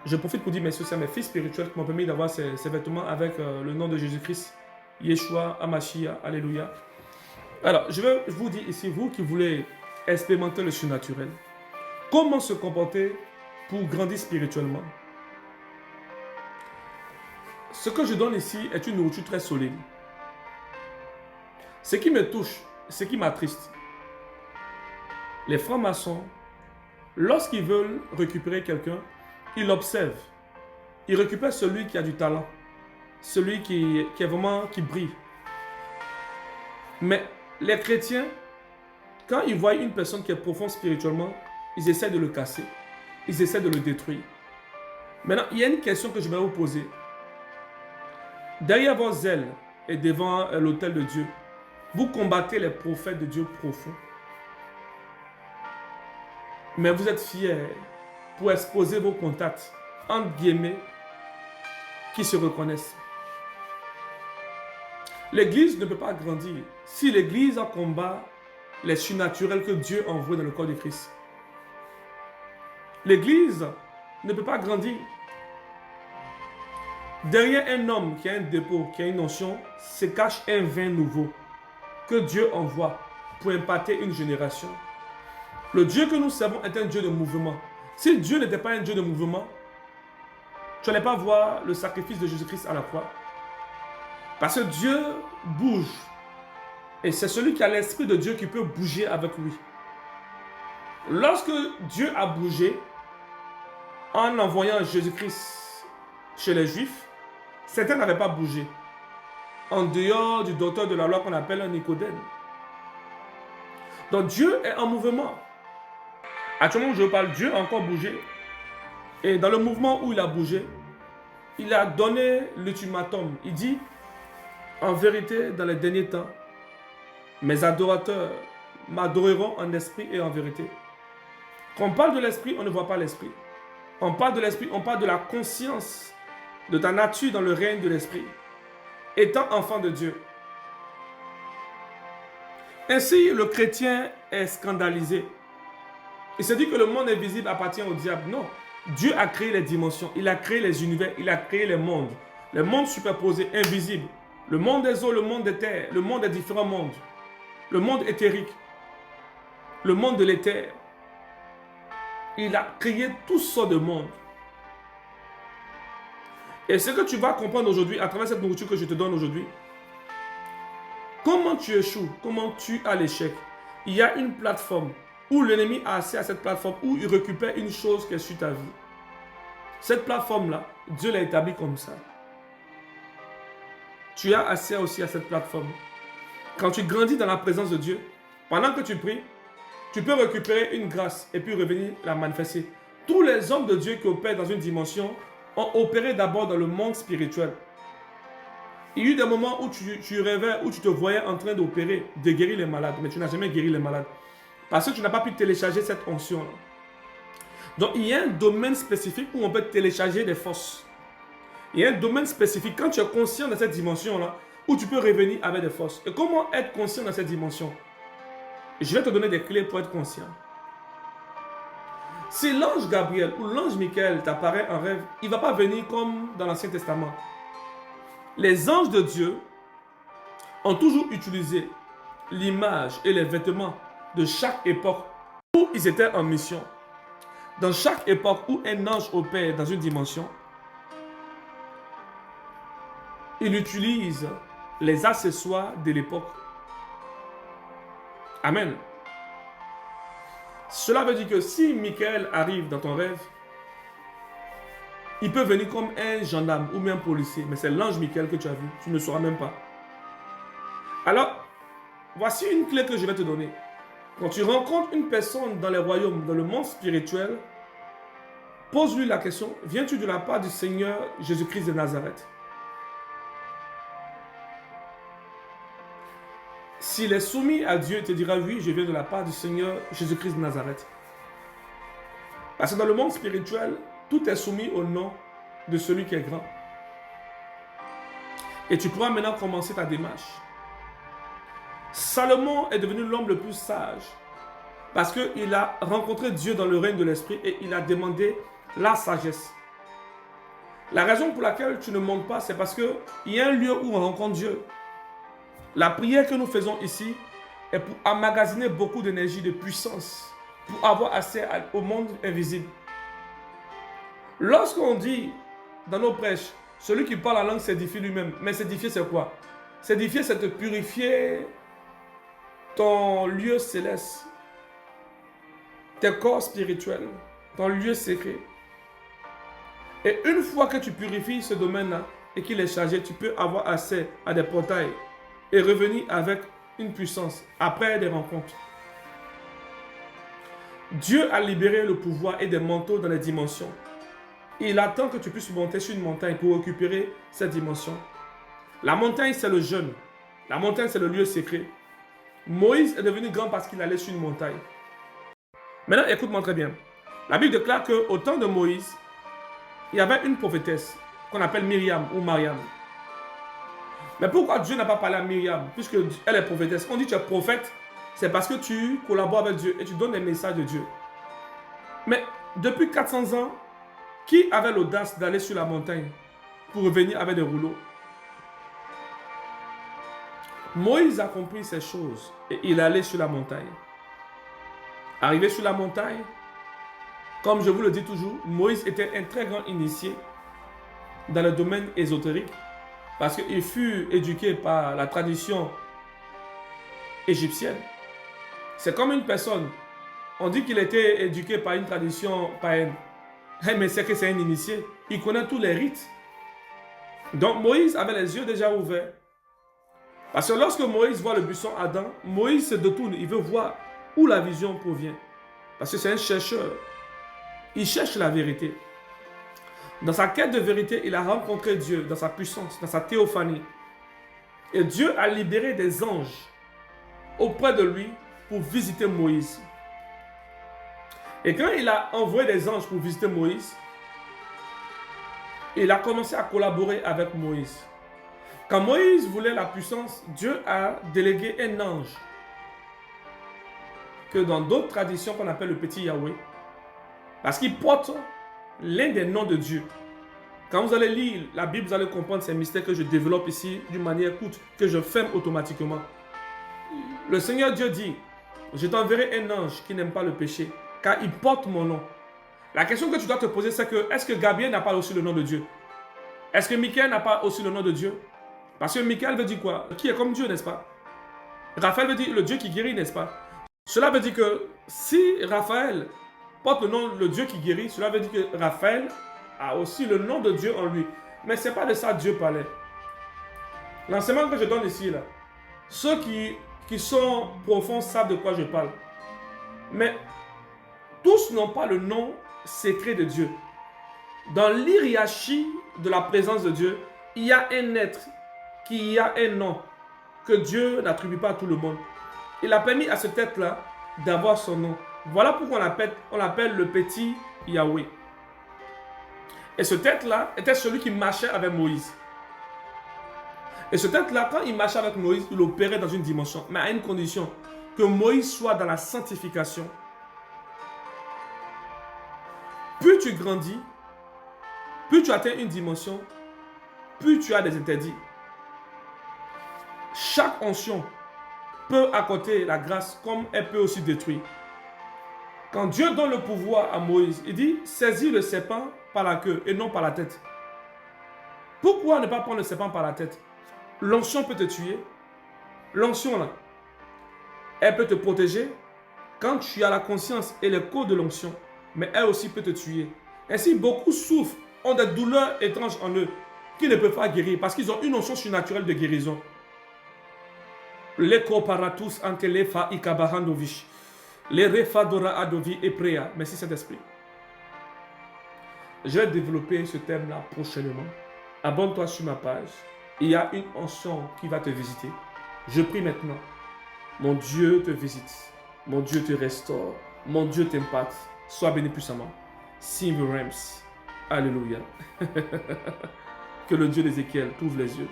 Je profite pour dire merci aussi à mes fils spirituels qui m'ont permis d'avoir ces vêtements avec le nom de Jésus-Christ, Yeshua, Amashia, Alléluia. Alors, je vais vous dire ici, vous qui voulez expérimenter le surnaturel, comment se comporter pour grandir spirituellement. Ce que je donne ici est une nourriture très solide. Ce qui me touche, ce qui m'attriste, les francs-maçons, lorsqu'ils veulent récupérer quelqu'un, ils l'observent. Ils récupèrent celui qui a du talent, celui qui est vraiment, qui brille. Mais les chrétiens, quand ils voient une personne qui est profonde spirituellement, ils essaient de le casser. Ils essaient de le détruire. Maintenant, il y a une question que je vais vous poser. Derrière vos ailes et devant l'autel de Dieu, vous combattez les prophètes de Dieu profond. Mais vous êtes fiers pour exposer vos contacts, entre guillemets, qui se reconnaissent. L'Église ne peut pas grandir si l'Église combat les surnaturels que Dieu envoie dans le corps de Christ. L'Église ne peut pas grandir. Derrière un homme qui a un dépôt, qui a une notion, se cache un vin nouveau que Dieu envoie pour impacter une génération. Le Dieu que nous servons est un Dieu de mouvement. Si Dieu n'était pas un Dieu de mouvement, tu n'allais pas voir le sacrifice de Jésus-Christ à la croix. Parce que Dieu bouge. Et c'est celui qui a l'Esprit de Dieu qui peut bouger avec lui. Lorsque Dieu a bougé, en envoyant Jésus-Christ chez les Juifs, certains n'avaient pas bougé. En dehors du docteur de la loi qu'on appelle un Nicodème. Donc Dieu est en mouvement. Actuellement, je parle, Dieu a encore bougé. Et dans le mouvement où il a bougé, il a donné l'ultimatum. Il dit, en vérité, dans les derniers temps, mes adorateurs m'adoreront en esprit et en vérité. Quand on parle de l'esprit, on ne voit pas l'esprit. On parle de l'esprit, on parle de la conscience de ta nature dans le règne de l'esprit. Étant enfant de Dieu. Ainsi, le chrétien est scandalisé. Il se dit que le monde invisible appartient au diable. Non. Dieu a créé les dimensions, il a créé les univers, il a créé les mondes. Les mondes superposés, invisibles. Le monde des eaux, le monde des terres, le monde des différents mondes. Le monde éthérique. Le monde de l'éther. Il a créé toutes sortes de mondes. Et ce que tu vas comprendre aujourd'hui, à travers cette nourriture que je te donne aujourd'hui, comment tu échoues, comment tu as l'échec. Il y a une plateforme où l'ennemi a accès à cette plateforme, où il récupère une chose qui est sur ta vie. Cette plateforme-là, Dieu l'a établie comme ça. Tu as accès aussi à cette plateforme. Quand tu grandis dans la présence de Dieu, pendant que tu pries, tu peux récupérer une grâce et puis revenir la manifester. Tous les hommes de Dieu qui opèrent dans une dimension ont opéré d'abord dans le monde spirituel. Il y a eu des moments où tu rêvais, où tu te voyais en train d'opérer, de guérir les malades, mais tu n'as jamais guéri les malades. Parce que tu n'as pas pu télécharger cette onction-là. Donc, il y a un domaine spécifique où on peut télécharger des forces. Il y a un domaine spécifique, quand tu es conscient de cette dimension-là, où tu peux revenir avec des forces. Et comment être conscient dans cette dimension? Je vais te donner des clés pour être conscient. Si l'ange Gabriel ou l'ange Michael t'apparaît en rêve, il ne va pas venir comme dans l'Ancien Testament. Les anges de Dieu ont toujours utilisé l'image et les vêtements de chaque époque où ils étaient en mission. Dans chaque époque où un ange opère dans une dimension, il utilise les accessoires de l'époque. Amen. Cela veut dire que si Michael arrive dans ton rêve, il peut venir comme un gendarme ou même un policier, mais c'est l'ange Michael que tu as vu, tu ne sauras même pas. Alors, voici une clé que je vais te donner. Quand tu rencontres une personne dans les royaumes, dans le monde spirituel, pose-lui la question, viens-tu de la part du Seigneur Jésus-Christ de Nazareth? S'il est soumis à Dieu, il te dira, oui, je viens de la part du Seigneur Jésus-Christ de Nazareth. Parce que dans le monde spirituel, tout est soumis au nom de celui qui est grand. Et tu pourras maintenant commencer ta démarche. Salomon est devenu l'homme le plus sage parce qu'il a rencontré Dieu dans le règne de l'esprit et il a demandé la sagesse. La raison pour laquelle tu ne montes pas, c'est parce qu'il y a un lieu où on rencontre Dieu. La prière que nous faisons ici est pour emmagasiner beaucoup d'énergie, de puissance, pour avoir accès au monde invisible. Lorsqu'on dit dans nos prêches, celui qui parle la langue s'édifie lui-même, mais s'édifier c'est quoi? S'édifier c'est te purifier ton lieu céleste, tes corps spirituels, ton lieu secret. Et une fois que tu purifies ce domaine-là et qu'il est chargé, tu peux avoir accès à des portails et revenir avec une puissance après des rencontres. Dieu a libéré le pouvoir et des manteaux dans les dimensions. Il attend que tu puisses monter sur une montagne pour récupérer cette dimension. La montagne, c'est le jeûne. La montagne, c'est le lieu secret. Moïse est devenu grand parce qu'il allait sur une montagne. Maintenant, écoute-moi très bien. La Bible déclare qu'au temps de Moïse, il y avait une prophétesse qu'on appelle Myriam ou Mariam. Mais pourquoi Dieu n'a pas parlé à Myriam? Puisque elle est prophétesse. On dit que tu es prophète, c'est parce que tu collabores avec Dieu et tu donnes des messages de Dieu. Mais depuis 400 ans, qui avait l'audace d'aller sur la montagne pour revenir avec des rouleaux? Moïse a compris ces choses et il allait sur la montagne. Arrivé sur la montagne, comme je vous le dis toujours, Moïse était un très grand initié dans le domaine ésotérique parce qu'il fut éduqué par la tradition égyptienne. C'est comme une personne, on dit qu'il était éduqué par une tradition païenne, mais c'est que c'est un initié, il connaît tous les rites. Donc Moïse avait les yeux déjà ouverts. Parce que lorsque Moïse voit le buisson Adam, Moïse se détourne, il veut voir où la vision provient. Parce que c'est un chercheur. Il cherche la vérité. Dans sa quête de vérité, il a rencontré Dieu dans sa puissance, dans sa théophanie. Et Dieu a libéré des anges auprès de lui pour visiter Moïse. Et quand il a envoyé des anges pour visiter Moïse, il a commencé à collaborer avec Moïse. Quand Moïse voulait la puissance, Dieu a délégué un ange que dans d'autres traditions qu'on appelle le petit Yahweh, parce qu'il porte l'un des noms de Dieu. Quand vous allez lire la Bible, vous allez comprendre ces mystères que je développe ici d'une manière courte, que je ferme automatiquement. Le Seigneur Dieu dit, je t'enverrai un ange qui n'aime pas le péché, car il porte mon nom. La question que tu dois te poser, c'est que, est-ce que Gabriel n'a pas aussi le nom de Dieu? Est-ce que Michael n'a pas aussi le nom de Dieu? Parce que Michael veut dire quoi? Qui est comme Dieu, n'est-ce pas? Raphaël veut dire le Dieu qui guérit, n'est-ce pas? Cela veut dire que si Raphaël porte le nom le Dieu qui guérit, cela veut dire que Raphaël a aussi le nom de Dieu en lui. Mais ce n'est pas de ça que Dieu parlait. L'enseignement que je donne ici, là, ceux qui sont profonds savent de quoi je parle. Mais tous n'ont pas le nom secret de Dieu. Dans l'hiérarchie de la présence de Dieu, il y a un être qui a un nom que Dieu n'attribue pas à tout le monde. Il a permis à cet être-là d'avoir son nom. Voilà pourquoi on l'appelle le petit Yahweh. Et ce être-là était celui qui marchait avec Moïse. Et ce être-là, quand il marchait avec Moïse, il opérait dans une dimension, mais à une condition, que Moïse soit dans la sanctification. Plus tu grandis, plus tu atteins une dimension, plus tu as des interdits. Chaque onction peut accorder la grâce comme elle peut aussi détruire. Quand Dieu donne le pouvoir à Moïse, il dit saisis le serpent par la queue et non par la tête. Pourquoi ne pas prendre le serpent par la tête? L'onction peut te tuer. L'onction là, elle peut te protéger quand tu as la conscience et le code de l'onction, mais elle aussi peut te tuer. Ainsi, beaucoup souffrent, ont des douleurs étranges en eux qui ne peuvent pas guérir parce qu'ils ont une onction surnaturelle de guérison. Les comparatus ante les fa ikabahandovish. Les refadora adovi et préa. Merci Saint-Esprit. Je vais développer ce thème-là prochainement. Abonne-toi sur ma page. Il y a une onction qui va te visiter. Je prie maintenant. Mon Dieu te visite. Mon Dieu te restaure. Mon Dieu t'impacte. Sois béni puissamment. Sing Rams. Alléluia. Que le Dieu d'Ézéchiel t'ouvre les yeux.